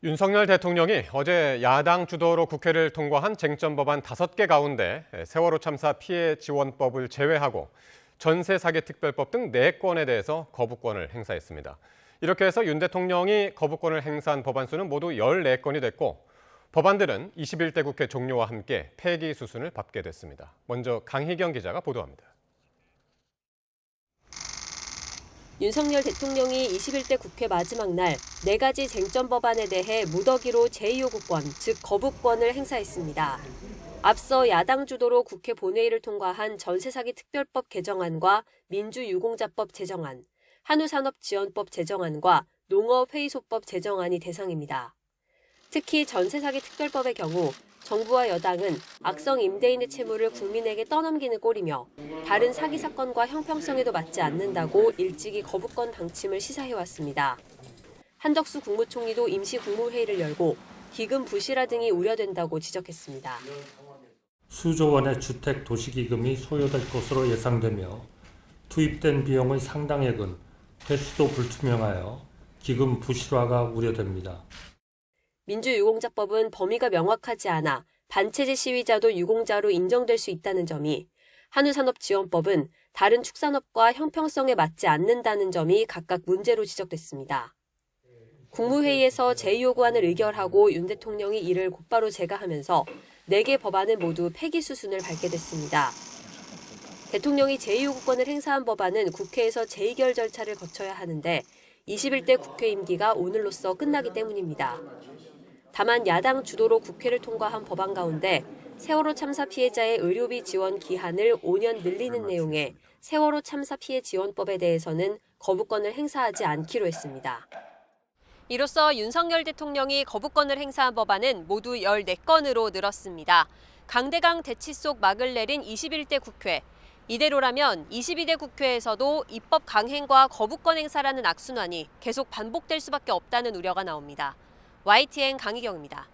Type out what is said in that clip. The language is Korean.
윤석열 대통령이 어제 야당 주도로 국회를 통과한 쟁점 법안 5개 가운데 세월호 참사 피해 지원법을 제외하고 전세 사기 특별법 등 4건에 대해서 거부권을 행사했습니다. 이렇게 해서 윤 대통령이 거부권을 행사한 법안 수는 모두 14건이 됐고 법안들은 21대 국회 종료와 함께 폐기 수순을 밟게 됐습니다. 먼저 강희경 기자가 보도합니다. 윤석열 대통령이 21대 국회 마지막 날 4가지 쟁점 법안에 대해 무더기로 제2요구권, 즉 거부권을 행사했습니다. 앞서 야당 주도로 국회 본회의를 통과한 전세사기 특별법 개정안과 민주유공자법 제정안, 한우산업지원법 제정안과 농업회의소법 제정안이 대상입니다. 특히 전세사기 특별법의 경우 정부와 여당은 악성 임대인의 채무를 국민에게 떠넘기는 꼴이며 다른 사기 사건과 형평성에도 맞지 않는다고 일찍이 거부권 방침을 시사해왔습니다. 한덕수 국무총리도 임시 국무회의를 열고 기금 부실화 등이 우려된다고 지적했습니다. 수조 원의 주택 도시기금이 소요될 것으로 예상되며 투입된 비용의 상당액은 회수도 불투명하여 기금 부실화가 우려됩니다. 민주유공자법은 범위가 명확하지 않아 반체제 시위자도 유공자로 인정될 수 있다는 점이, 한우산업지원법은 다른 축산업과 형평성에 맞지 않는다는 점이 각각 문제로 지적됐습니다. 국무회의에서 제2요구안을 의결하고 윤 대통령이 이를 곧바로 제가하면서 4개 법안은 모두 폐기 수순을 밟게 됐습니다. 대통령이 제2요구권을 행사한 법안은 국회에서 재의결 절차를 거쳐야 하는데 21대 국회 임기가 오늘로써 끝나기 때문입니다. 다만 야당 주도로 국회를 통과한 법안 가운데 세월호 참사 피해자의 의료비 지원 기한을 5년 늘리는 내용의 세월호 참사 피해 지원법에 대해서는 거부권을 행사하지 않기로 했습니다. 이로써 윤석열 대통령이 거부권을 행사한 법안은 모두 14건으로 늘었습니다. 강대강 대치 속 막을 내린 21대 국회. 이대로라면 22대 국회에서도 입법 강행과 거부권 행사라는 악순환이 계속 반복될 수밖에 없다는 우려가 나옵니다. YTN 강희경입니다.